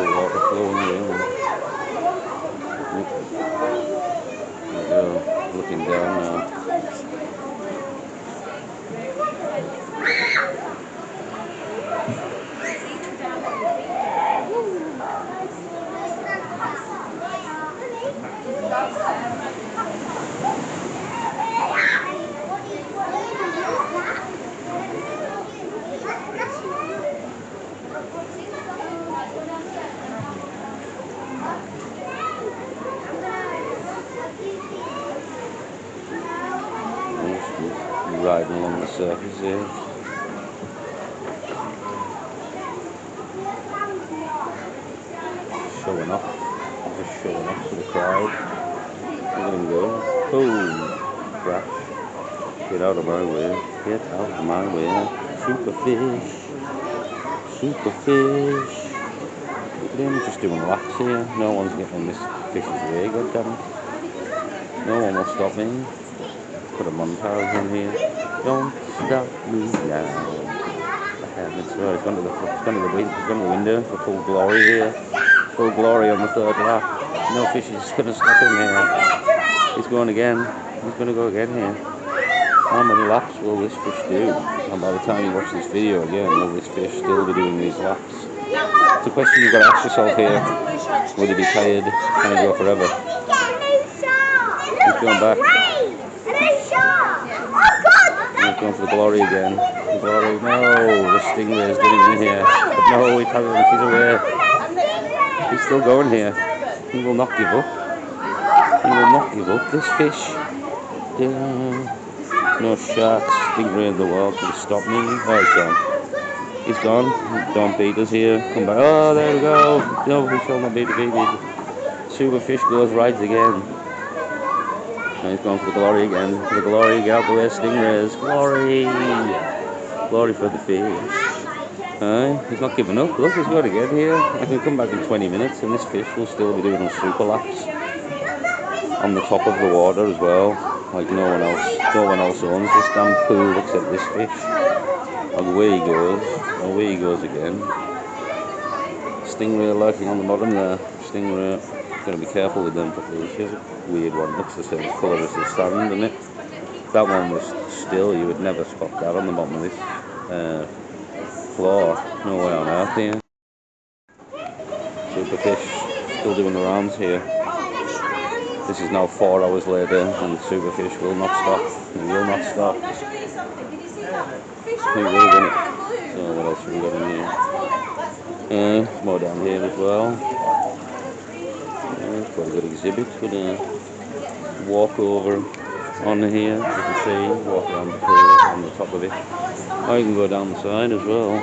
beautiful water flowing down. There we go, looking down now. Riding along the surface here. Showing off. Just showing off to the crowd. Look at him go. Boom. Crash. Get out of my way. Get out of my way. Super fish. Super fish. Look at him just doing laps here. No one's getting in this fish's way, goddammit. No one will stop me. Put a montage in here. Don't stop me now. It's gone to the window for full glory here. Full glory on the third lap. No fish is going to stop him here. He's going again. He's going to go again here. How many laps will this fish do? And by the time you watch this video again, will this fish still be doing these laps? It's a question you've got to ask yourself here. Will he be tired? Can he go forever? He's going back. He's going for the glory again. The glory, no, the stingray is getting in here. But no, he hasn't, he's away. He's still going here. He will not give up. He will not give up. This fish. No sharks, stingray in the world can stop me. Oh, he's gone. He's gone. Don't beat us here. Come back. Oh, there we go. No, we shall not be defeated. Super fish goes rides again. And he's going for the glory again. For the glory, get out the way, stingrays. Glory! Glory for the fish. He's not giving up. Look, he's got to get here. I can come back in 20 minutes and this fish will still be doing super laps. On the top of the water as well. Like no one else owns this damn pool except this fish. And away he goes. Away he goes again. Stingray lurking on the bottom there. Stingray. Got to be careful with them because she has a weird one. Looks the same colour as the sand, doesn't it? That one was still. You would never spot that on the bottom of this floor. No way on earth here. Super fish still doing the rounds here. This is now 4 hours later, and the super fish will not stop. He will not stop. He will win it. So what else have we got in here? More down here as well. Quite a good exhibit. Gonna walk over on here, you can see, walk around the pool on the top of it. Oh, you can go down the side as well.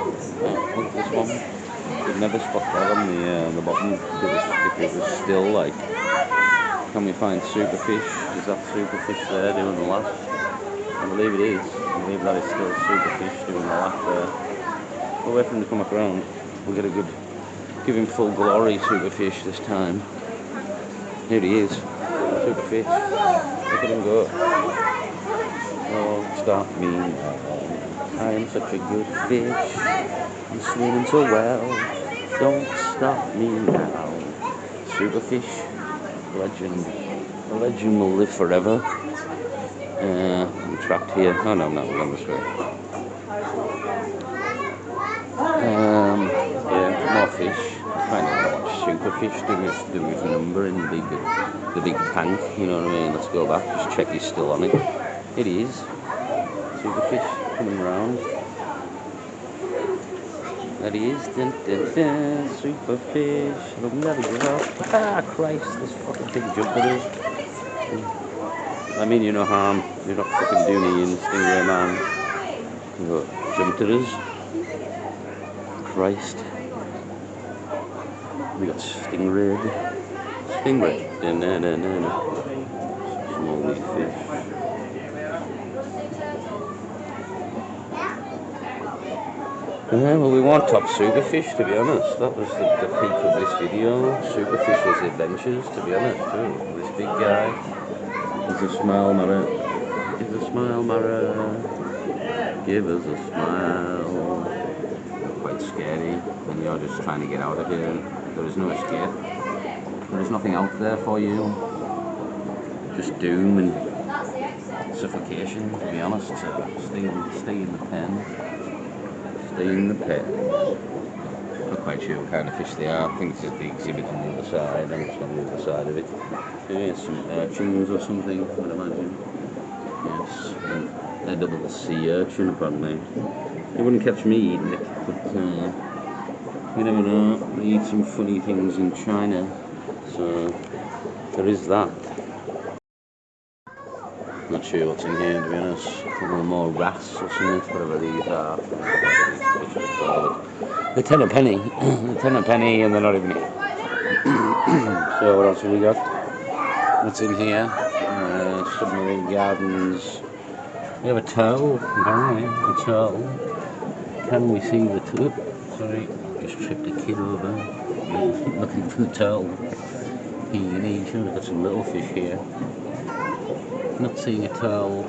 Look at this one. You'd never spot that on the bottom if it was still like. Can we find super fish? Is that super fish there doing the lap? I believe it is. I believe that is still super fish doing the lap there. We'll wait for him to come up around. We'll get a good, give him full glory super fish this time. Here he is, super fish. Look at him go. Oh, stop me now. I am such a good fish. I'm swimming so well. Don't stop me now. Super fish, legend. The legend will live forever. I'm trapped here. Oh no, I'm not going this way. Yeah, more fish. I find out how much superfish do his number in the big tank, you know what I mean? Let's go back, just check he's still on it. It is. Superfish coming around. That he is. Dun, dun, dun. Superfish. Look, there we go. Ah, Christ, this fucking big jumper is. I mean you no harm. You're not fucking doing it in stingray man. Look, jumped at us. Christ. We got stingray. Stingray. No. Small wee fish. Well, we want top superfish, to be honest. That was the peak of this video. Superfish's adventures, to be honest, too. This big guy. There's a smile, Mara. Give us a smile, Mara. Give us a smile. Quite scary when you're just trying to get out of here. There is no escape. There is nothing out there for you. Just doom and suffocation, to be honest. So stay in the pen. Stay in the pen. Not quite sure what kind of fish they are. I think this is the exhibit on the other side. I'm just on the other side of it. Yeah, some urchins or something, I would imagine. Yes, an edible sea urchin apparently. You wouldn't catch me eating it, but you never know. They eat some funny things in China, so there is that. Not sure what's in here, to be honest. A couple more wrasse or something, whatever these are. They're 10 a penny. They're 10 a penny and they're not even here. So what else have we got? What's in here? Submarine gardens. We have a turtle, apparently. A turtle. Can we see the turtle? Sorry, just tripped a kid over. Looking for the turtle. We've got some little fish here. Not seeing a turtle.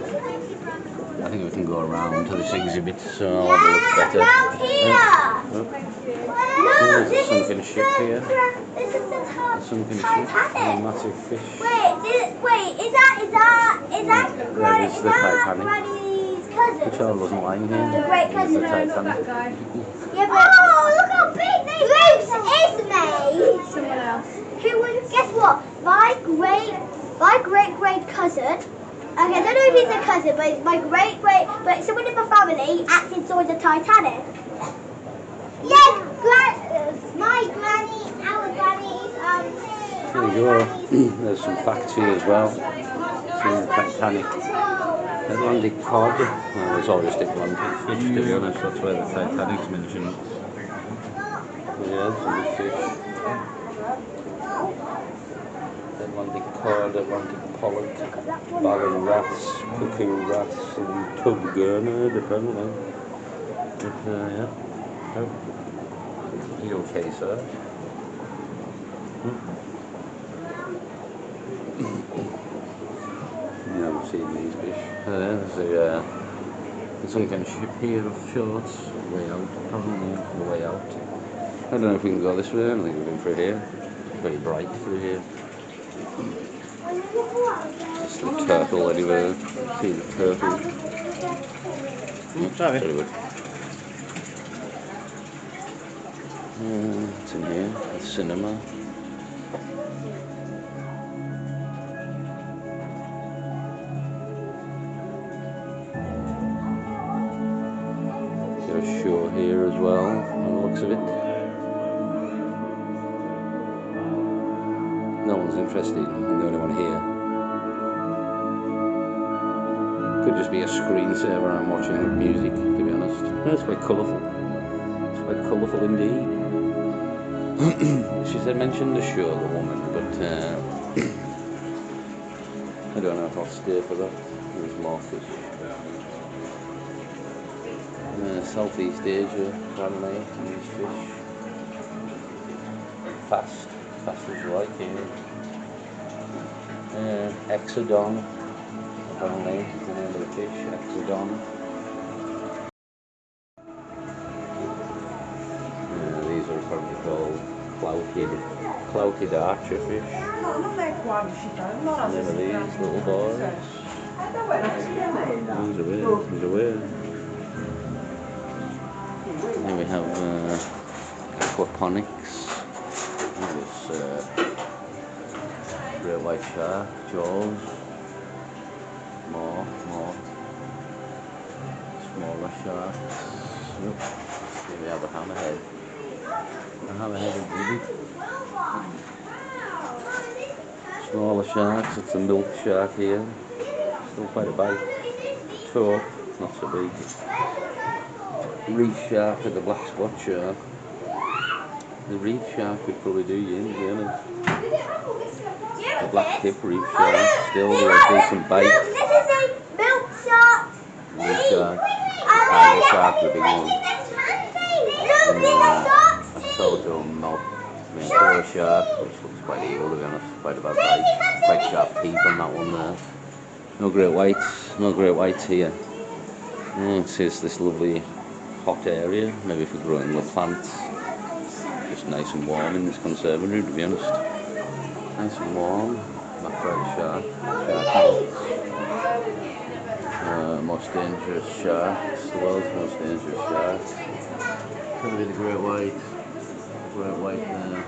I think we can go around to this exhibit, so I'll do it better. There's a sunken ship here. This is the Sunken ship, a massive fish. Wait, is that Granny's cousin? The child wasn't lying here. The great cousin. The Titanic. Yeah, but look how big they Bruce is mate. Someone else. Guess what? My great cousin. Okay, I don't know if he's a cousin, but it's my but someone in my family acted towards the Titanic. Yeah, my granny, our granny's, There you go. There's some facts here as well. See the Titanic. Atlantic cod. Well, it's all just Atlantic fish, to be honest. That's where the Titanic's mentioned. Yeah, some big fish. Atlantic cod, Atlantic pollock, ballan wrasse, cuckoo wrasse, and tub gurnard, apparently. But, yeah. Oh. You okay, sir? Yeah, I've seen these fish. There's some kind of ship here of sorts. Way out, apparently, on the way out. I don't know if we can go this way. I don't think we can through here. It's very bright through here. It's the turtle anyway. See the turtle. Sorry. Very good. What's in here? A cinema. Got a show here as well, on the looks of it. No one's interested. I'm the only one here. Could just be a screensaver I'm watching with music, to be honest. It's quite colourful. It's quite colourful indeed. She said mention the show, the woman, but I don't know if I'll stay for that. There's more fish. Southeast Asia, apparently, these fish. Fast as like here. Exodon, apparently, is the name of the fish, Exodon. These are probably called clouted archer fish. And then these little boys. These are weird. Then we have aquaponics. This great white shark, jaws. More smaller sharks. Yep. Here we have a hammerhead. A hammerhead exhibit. Smaller sharks, it's a milk shark here. Still quite a bite. Toe, not so big. Reef shark and the black spot shark. The reef shark could probably do you in, to be honest. The black tip reef shark, still with a decent bite. This is a milk shark. Reef shark. Tiger shark, the big one. And a Soto Minotaur shark, which looks quite evil, to be honest. Quite a bad bite. Quite sharp teeth on that one there. No great whites here. It's this lovely hot area. Maybe if we're growing the plants, just It's nice and warm in this conservatory, to be honest. Nice and warm. Mackerel shark. Most dangerous sharks. The world's most dangerous sharks. Probably the great white. Great white there.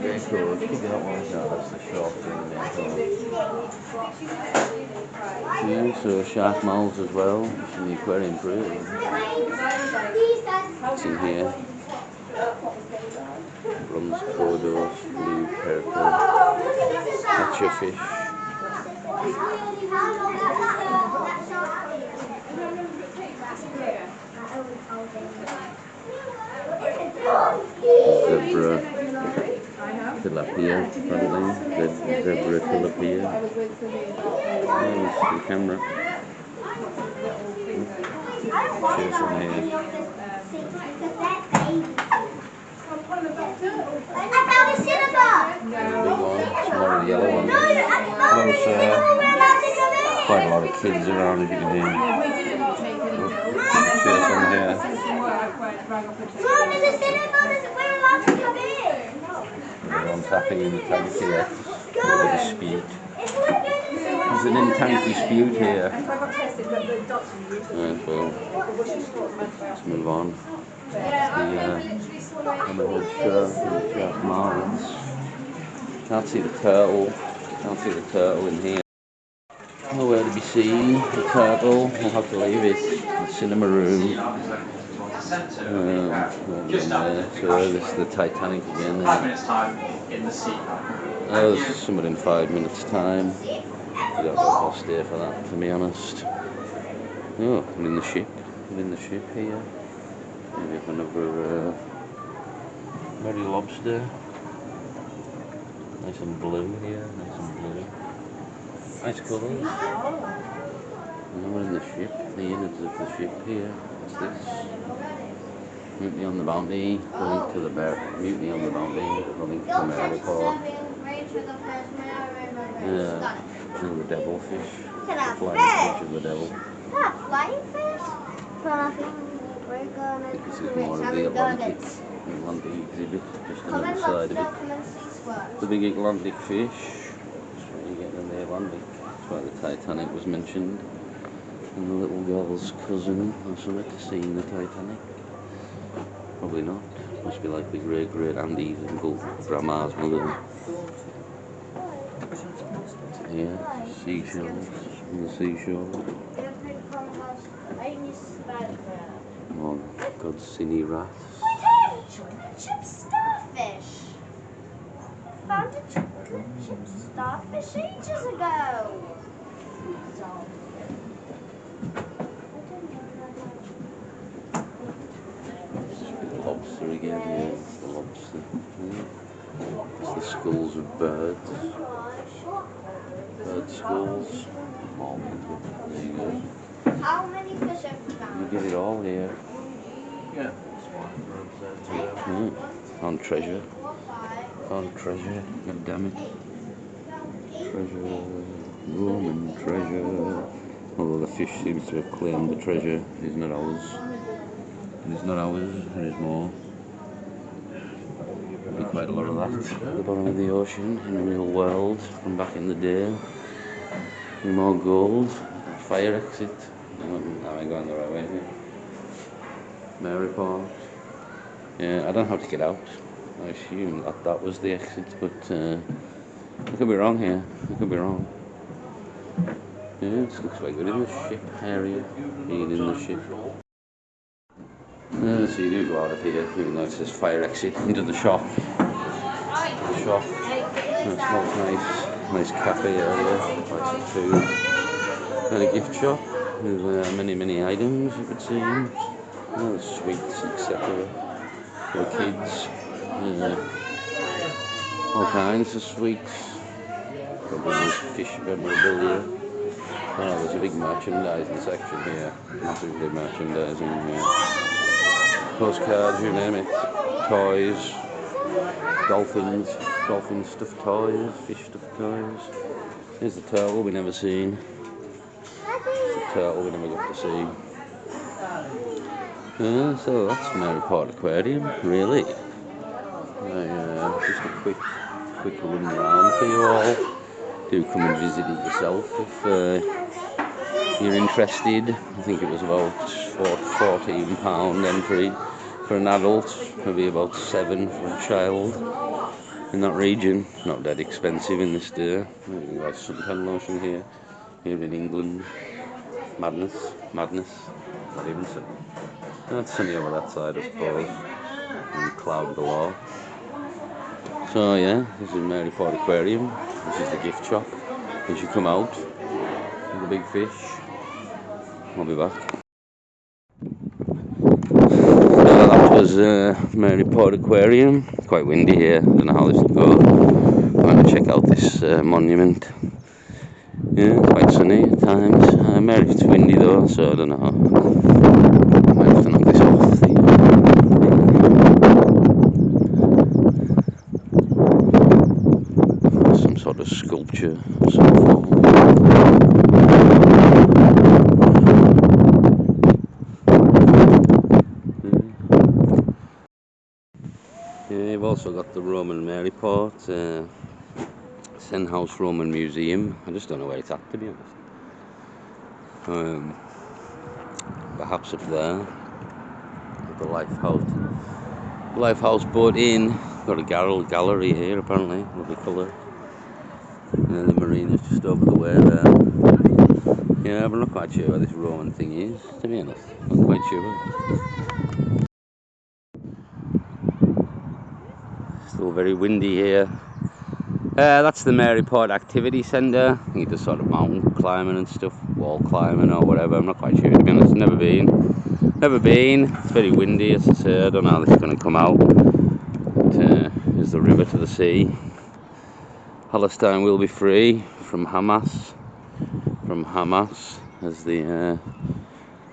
Very cool. Keep that one. No, that's the shark thing there. Yeah, so shark molds as well. It's in the aquarium pt2. It's in here. Bronze Kodos, blue purple. That's your fish. Zebra tilapia, apparently. Zebra tilapia. There's the camera. Cheers on here. I found a cinema! There's a big one, some more of the yellow ones. Quite a lot of kids around, as you can hear. Cheers on here. Mom, there's a cinema, we're allowed to come in! Everyone's happy in the tank here. There's a dispute. There's an in-tank dispute here. Right, well, let's move on. The hammerhead shark and the shark marlins. Can't see the turtle. Can't see the turtle in here. Nowhere to be seen. The turtle. We'll have to leave it in the cinema room. So this is the Titanic again. There's somewhere in 5 minutes time. I'll stay for that, to be honest. Oh, we're in the ship. We're in the ship here. We have another Mary lobster. Nice and blue here. Nice and blue. Nice colours. And we're in the ship. The innards of the ship here. What's this? Mutiny on the Bounty, going to the Mutiny on the Bounty, going to the Maryport. Yeah, and the devilfish. The flying fish of the devil. That flying fish? I think this is more of the Atlantic exhibit, just on the other side of it. The big Atlantic fish. That's what you get in the Atlantic. That's why the Titanic was mentioned. And the little girl's cousin or something to see in the Titanic. Probably not. Must be like the great aunties and grandma's mother. Yeah, seashells on the seashore. Oh, God's silly rats. Chocolate chip starfish. Found a chocolate chip starfish ages ago. Lobster again, yeah, it's the lobster. Yeah. It's the skulls of birds. Bird skulls. Oh, there you go. How many fish have you found? You get it all here. Yeah. Found treasure. Found treasure. God damn it. Treasure. Roman treasure. Although the fish seems to have claimed the treasure. It is not ours. It is not ours. There is more. Probably quite a lot of that at the bottom of the ocean in the real world from back in the day. More gold. Fire exit. Am I going the right way here? Maryport. Yeah, I don't know how to get out. I assume that was the exit, but I could be wrong here. I could be wrong. Yeah, it looks like we're in the ship area. Being in the ship. So you do go out of here, even though it says fire exit, into the shop. The shop. It smells nice. Nice cafe area. Lots of food. And a gift shop with many items, you could see. Sweets, etc. For the kids. All kinds of sweets. Probably nice fish memorabilia. Oh, there's a big merchandising section here. Massively merchandising here. Postcards, you name it. Toys. Dolphins. Dolphin stuffed toys. Fish stuffed toys. Here's the turtle we never seen. The turtle we never got to see. So that's Maryport Aquarium, really. Just a quick run round for you all. Do come and visit it yourself if you're interested. I think it was about £14 entry for an adult, maybe about £7 for a child. In that region, not that expensive in this day. You got suntan lotion here in England. Madness. Not even sunny. It's sunny over that side, I suppose. And cloud below. So yeah, this is Maryport Aquarium. This is the gift shop. As you come out, the big fish. I'll be back. So that was Maryport Aquarium. Quite windy here. I don't know how this will go. I'm going to check out this monument. Yeah, quite sunny at times. It's windy though, so I don't know. I might have to knock this off. Some sort of sculpture of some form. Yeah, you've also got the Roman Maryport, House Roman Museum. I just don't know where it's at, to be honest. Perhaps up there, at the Lifehouse Boat Inn. Got a gallery here, apparently, lovely colour. And then the marina's just over the way there. Yeah, but I'm not quite sure what this Roman thing is, to be honest. Not quite sure. Still very windy here. That's the Maryport Activity Centre. I think it does sort of mountain climbing and stuff, wall climbing or whatever. I'm not quite sure, to be honest. Never been. It's very windy, as I say. I don't know how this is going to come out. Here's the river to the sea. Palestine will be free from Hamas. As the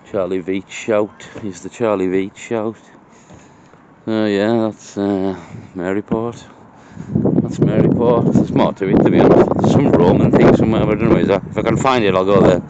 Charlie Veitch shout. Is the Charlie Veitch shout. Yeah, that's Maryport. That's Maryport. There's more to it, to be honest. There's some Roman thing somewhere, but I don't know where it's at. If I can find it, I'll go there.